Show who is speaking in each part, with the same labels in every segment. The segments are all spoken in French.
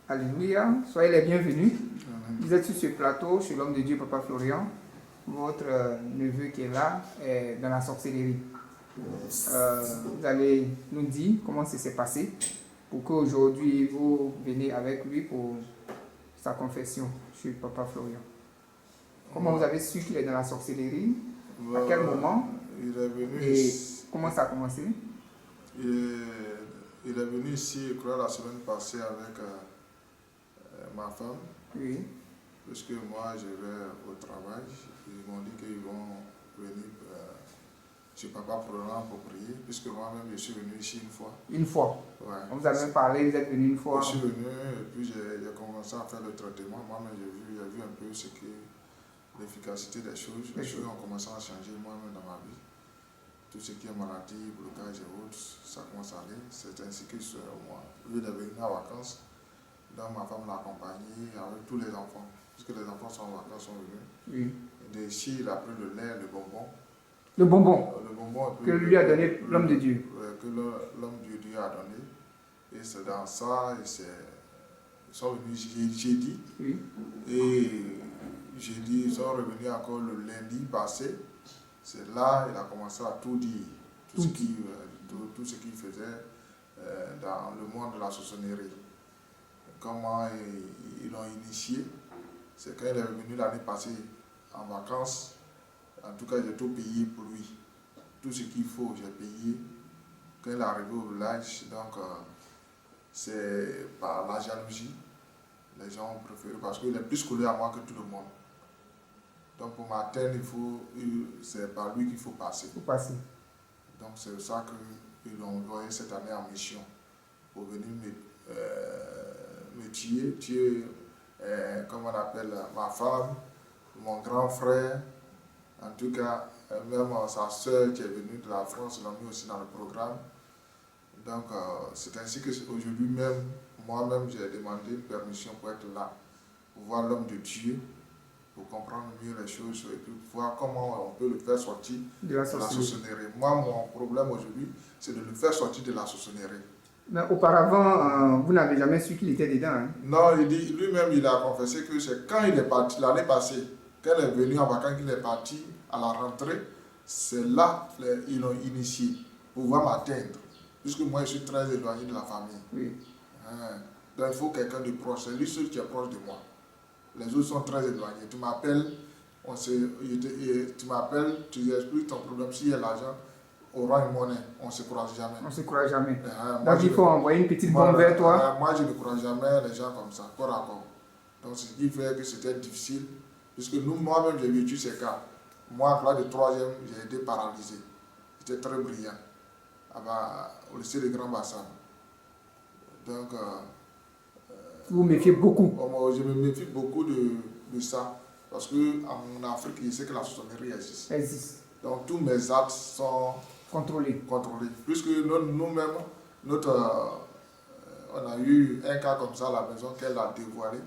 Speaker 1: Alléluia. Soyez les bienvenus. Vous êtes sur ce plateau, chez l'homme de Dieu, Papa Florian. Votre neveu qui est là est dans la sorcellerie. Vous allez nous dire comment ça s'est passé pour qu'aujourd'hui vous venez avec lui pour sa confession sur Papa Florian. Comment vous avez su qu'il est dans la sorcellerie? À quel moment?
Speaker 2: Il est venu
Speaker 1: et
Speaker 2: ici.
Speaker 1: Comment ça a commencé?
Speaker 2: Il est venu ici, je crois, la semaine passée avec ma femme.
Speaker 1: Oui.
Speaker 2: Parce que moi, je vais au travail. Ils m'ont dit qu'ils vont venir chez Papa Florian pour prier. Puisque moi-même, je suis venu ici une fois.
Speaker 1: Une fois?
Speaker 2: Ouais.
Speaker 1: On vous a même parlé, vous êtes venu une fois?
Speaker 2: Je suis venu et puis j'ai commencé à faire le traitement. Moi-même, j'ai vu un peu ce que l'efficacité des choses. Les choses ont commencé à changer moi-même dans ma vie. Tout ce qui est maladie, blocage et autres, ça commence à aller. C'est ainsi que moi, lui, il est venu en vacances. Donc ma femme l'a accompagné avec tous les enfants. Puisque les enfants sont en vacances, sont venus.
Speaker 1: Oui.
Speaker 2: Et d'ici, il a pris le lait, le bonbon.
Speaker 1: Le bonbon?
Speaker 2: Le bonbon
Speaker 1: que lui a donné l'homme de Dieu.
Speaker 2: Que l'homme de Dieu a donné. Et c'est dans ça, ils sont venus jeudi.
Speaker 1: Oui.
Speaker 2: Et jeudi, ils sont revenus encore le lundi passé. C'est là qu'il a commencé à tout dire. Tout ce qu'il faisait dans le monde de la sorcellerie. Comment ils l'ont initié. C'est quand il est venu l'année passée en vacances. En tout cas, j'ai tout payé pour lui. Tout ce qu'il faut, j'ai payé. Quand il est arrivé au village, donc c'est par la jalousie. Les gens ont préféré parce qu'il est plus collé à moi que tout le monde. Donc pour m'atteindre, c'est par lui qu'il faut passer. Donc c'est ça qu'ils l'ont envoyé cette année en mission. Pour venir me tuer, comme on appelle, ma femme, mon grand frère. En tout cas, même sa soeur qui est venue de la France l'a mis aussi dans le programme. Donc c'est ainsi qu'aujourd'hui même, moi-même j'ai demandé une permission pour être là, pour voir l'homme de Dieu, pour comprendre mieux les choses et puis voir comment on peut le faire sortir de la sorcellerie. Moi, mon problème aujourd'hui, c'est de le faire sortir de la sorcellerie.
Speaker 1: Mais auparavant, vous n'avez jamais su qu'il était dedans, hein?
Speaker 2: Non, lui-même, il a confessé que c'est quand il est parti, l'année passée, quand il est venu en vacances, qu'il est parti à la rentrée, c'est là qu'ils l'ont initié pour pouvoir m'atteindre. Puisque moi, je suis très éloigné de la famille.
Speaker 1: Oui.
Speaker 2: Donc, il faut quelqu'un de proche. C'est lui seul qui est proche de moi. Les autres sont très éloignés. Tu m'appelles, tu expliques ton problème. S'il y a l'argent, orange monnaie, on ne se croise jamais.
Speaker 1: On ne se croise jamais. Donc, il faut envoyer une petite bombe vers toi.
Speaker 2: Moi, je ne croise jamais les gens comme ça, corps à corps. Donc, ce qui fait que c'était difficile. Puisque moi-même, j'ai vécu ces cas. Moi, en classe de 3e, j'ai été paralysé. J'étais très brillant. Au lycée de Grand Bassin. Donc,
Speaker 1: vous méfiez beaucoup?
Speaker 2: Je me méfie beaucoup de ça. Parce qu'en Afrique, je sais que la sorcellerie existe. Donc, tous mes actes sont contrôlés. Puisque nous-mêmes, on a eu un cas comme ça à la maison qu'elle a dévoilé.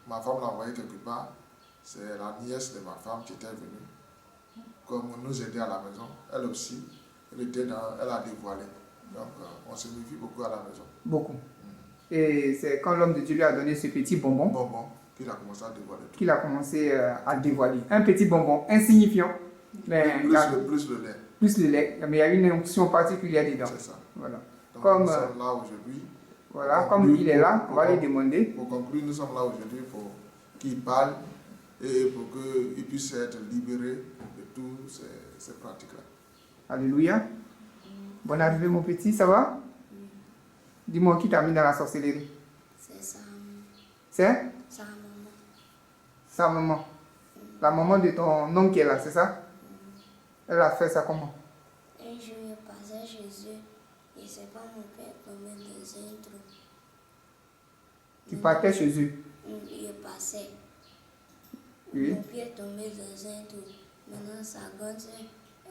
Speaker 2: Ma femme l'a envoyé quelque part. C'est la nièce de ma femme qui était venue. Comme nous aider à la maison. Elle aussi, elle a dévoilé. Donc, on se méfie beaucoup à la maison.
Speaker 1: Beaucoup. Et c'est quand l'homme de Dieu lui a donné ce petit bonbon
Speaker 2: qu'il a commencé à dévoiler.
Speaker 1: Qu'il a commencé à dévoiler. Un petit bonbon insignifiant. Mais
Speaker 2: plus le lait.
Speaker 1: Plus le lait. Mais il y a une onction particulière dedans.
Speaker 2: C'est ça.
Speaker 1: Voilà.
Speaker 2: Donc, nous sommes là aujourd'hui.
Speaker 1: Voilà, comme il est là, on va lui demander.
Speaker 2: Pour conclure, nous sommes là aujourd'hui pour qu'il parle et pour qu'il puisse être libéré de toutes ces pratiques-là.
Speaker 1: Alléluia. Bonne arrivée, mon petit, ça va? Dis-moi, qui t'a mis dans la sorcellerie?
Speaker 3: C'est sa maman.
Speaker 1: C'est?
Speaker 3: Sa maman.
Speaker 1: Sa maman. La maman de ton oncle qui est là, c'est ça? Elle a fait ça comment?
Speaker 3: Un jour, il passait chez eux et c'est pas mon père tombé dans un trou.
Speaker 1: Tu partais chez eux?
Speaker 3: Il passait.
Speaker 1: Oui.
Speaker 3: Mon père est tombé dans un trou. Maintenant, sa grande soeur,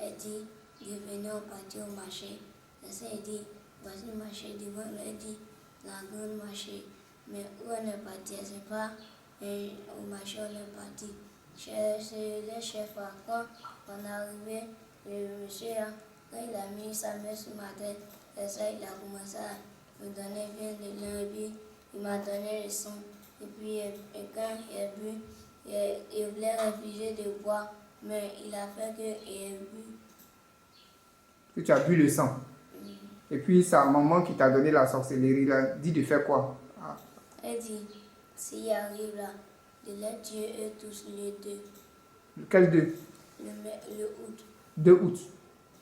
Speaker 3: elle dit de venir partir au marché. La soeur dit, voici le marché devant, elle dit la grande marché. Mais où on est parti, c'est pas au marché on est parti. C'est le chef quand on est arrivé, le monsieur là, quand il a mis sa main sur ma tête, et ça il a commencé à me donner bien de lundi. il m'a donné le sang. Et puis, et quand il a bu, il voulait refuser de boire, mais il a fait qu'il a bu.
Speaker 1: Que tu as bu le sang. Et puis sa maman qui t'a donné la sorcellerie là, dit de faire quoi?
Speaker 3: Elle dit, s'il arrive là, de les tuer eux tous les deux.
Speaker 1: Quel 2?
Speaker 3: Le août.
Speaker 1: 2 août.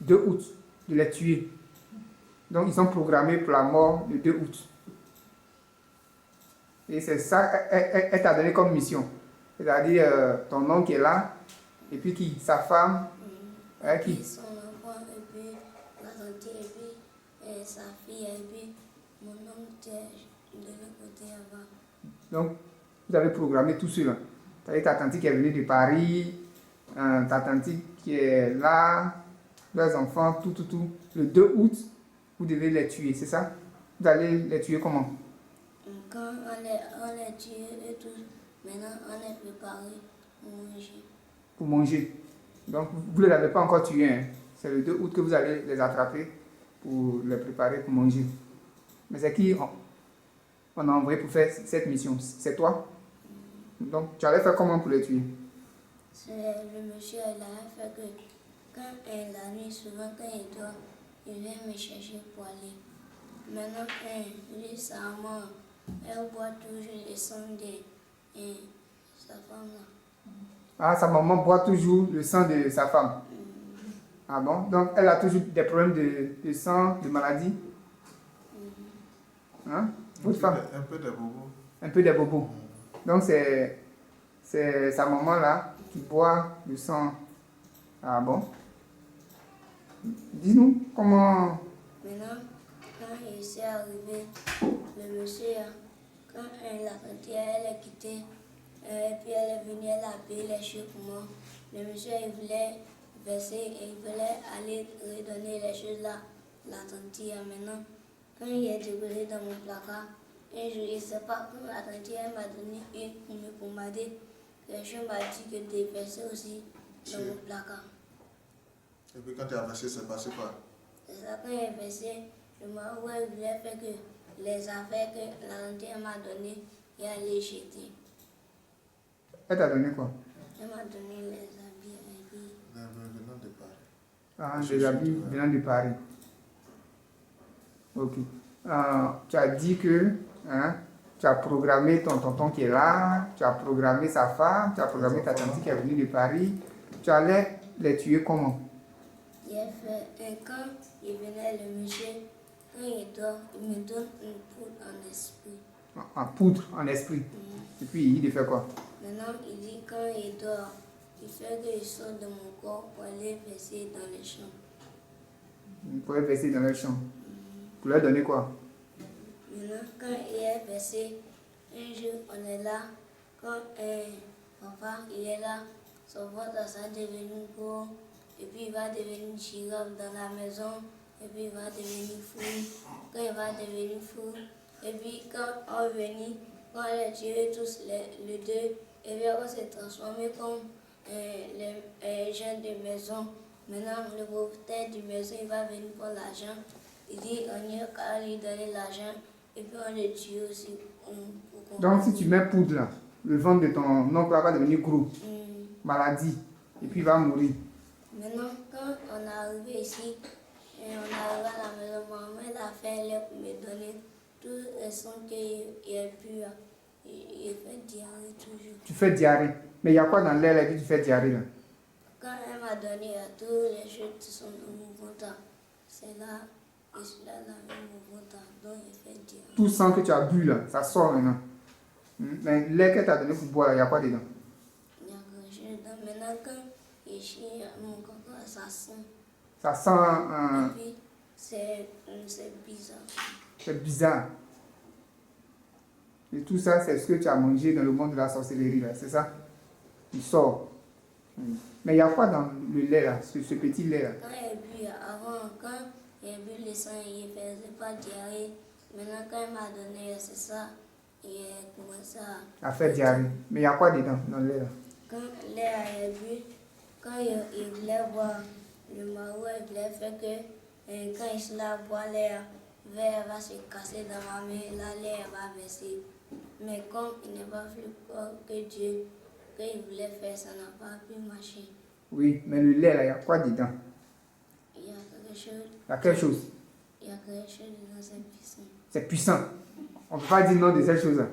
Speaker 1: 2 août, de les tuer. Donc ils sont programmés pour la mort le 2 août. Et c'est ça, elle t'a donné comme mission. C'est-à-dire ton oncle est là, et puis qui? Sa femme, qui?
Speaker 3: Son enfant, et puis la tante, et puis sa fille, et puis mon oncle de l'autre côté là-bas.
Speaker 1: Donc, vous avez programmé tout cela. C'est-à-dire ta tante qui est venue de Paris, ta tante qui est là, leurs enfants, tout. Le 2 août, vous devez les tuer, c'est ça? Vous allez les tuer comment?
Speaker 3: Quand on les tue eux tous, maintenant on est préparé pour manger.
Speaker 1: Pour manger. Donc, vous ne les avez pas encore tués. Hein. C'est le 2 août que vous allez les attraper pour les préparer pour manger. Mais c'est qui on a envoyé pour faire cette mission? C'est toi? Donc, tu allais faire comment pour les tuer?
Speaker 3: C'est le monsieur, il a fait que quand la nuit, souvent quand il dort, il vient me chercher pour aller. Maintenant, lui, sa maman, elle boit toujours le sang de sa femme là.
Speaker 1: Ah, sa maman boit toujours le sang de sa femme. Ah bon? Donc, elle a toujours des problèmes de sang, de maladie? Hein? Votre femme?
Speaker 2: Un peu de bobo.
Speaker 1: Un peu des bobos. Donc, c'est sa maman là qui boit le sang. Ah bon? Dis-nous comment...
Speaker 3: Maintenant, quand il s'est arrivé, le monsieur, quand la tante elle est quittée, et puis elle est venue, elle a payé les choses pour moi. Le monsieur, il voulait verser et il voulait aller redonner les choses là, la tante. Maintenant, quand il est déroulé dans mon placard, un jour, je ne sais pas, quand la tante elle m'a donné une pour me pommader, le chien m'a dit que de verser aussi dans mon placard.
Speaker 2: Et puis quand tu as versé, c'est passé quoi?
Speaker 3: C'est ça, quand il est versé, le mari voulait faire que les affaires que la tante m'a données, il allait jeter.
Speaker 1: Elle t'a donné quoi?
Speaker 3: Elle m'a donné les habits et puis...
Speaker 2: Venant de Paris.
Speaker 1: Ah, des habits venant de Paris. Ok. Tu as dit que tu as programmé ton tonton qui est là, tu as programmé sa femme, tu as programmé ta tante qui est venue de Paris. Tu allais les tuer comment?
Speaker 3: Il a fait, et quand il venait, le monsieur, quand il dort, il me donne une poudre en esprit.
Speaker 1: En poudre, en esprit. Et puis, il fait quoi?
Speaker 3: Maintenant, il dit quand il dort, il fait qu'il sort de mon corps pour aller verser dans les champs.
Speaker 1: Il pourrait verser dans leur champ. Pour leur donner quoi?
Speaker 3: Maintenant, quand il est versé, un jour, on est là, quand papa, il est là, son ventre, ça devenu gros, et puis il va devenir girafe dans la maison, et puis il va devenir fou. Quand il va devenir fou, et puis quand on venait, quand on les tué tous les deux, et puis on s'est transformé comme les gens de maison. Maintenant, le propriétaire du maison, il va venir pour l'argent. Il dit, on y a lui donner l'argent, et puis on le tue aussi.
Speaker 1: Donc, si tu mets poudre là, le ventre de ton oncle va devenir gros, maladie, et puis il va mourir.
Speaker 3: Maintenant, quand on est arrivé ici, et on est arrivé à la maison, maman elle a fait l'air pour me donner tout le sang qu'il a pu. Il fait diarrhée toujours.
Speaker 1: Tu fais diarrhée. Mais il y a quoi dans l'air là que tu fais diarrhée là?
Speaker 3: Quand elle m'a donné toutes les choses qui sont dans mon ventre, c'est là, et cela là, dans mon ventre, donc il fait diarrhée.
Speaker 1: Tout sang que tu as bu là, ça sort maintenant. Mais l'air qu'elle t'a donné pour boire, il y a quoi dedans?
Speaker 3: Il y a quelque chose dedans. Maintenant, quand il chie, mon coco, ça sent.
Speaker 1: Ça sent...
Speaker 3: Et puis, c'est bizarre.
Speaker 1: C'est bizarre. Et tout ça, c'est ce que tu as mangé dans le monde de la sorcellerie là, c'est ça? Il sort. Mais il y a quoi dans le lait là, ce petit lait là?
Speaker 3: Quand il a bu, avant, quand il a bu le sang, il ne faisait pas diarrhée. Maintenant, quand il m'a donné, c'est ça, il a commencé
Speaker 1: À faire diarrhée. Mais il y a quoi dedans dans le lait là?
Speaker 3: Quand le lait a bu, quand il voulait boire, le mari voulait faire que quand il se l'a boire l'air, verre va se casser dans ma main, la lait va verser. Mais comme il n'est pas plus fort que Dieu, qu'il voulait faire, ça n'a pas pu marcher.
Speaker 1: Oui, mais le lait là, il y a quoi dedans?
Speaker 3: Il y a quelque chose.
Speaker 1: Il y a quelque chose.
Speaker 3: Il y a quelque chose dedans, c'est puissant.
Speaker 1: C'est puissant. On ne peut pas dire non de cette chose-là.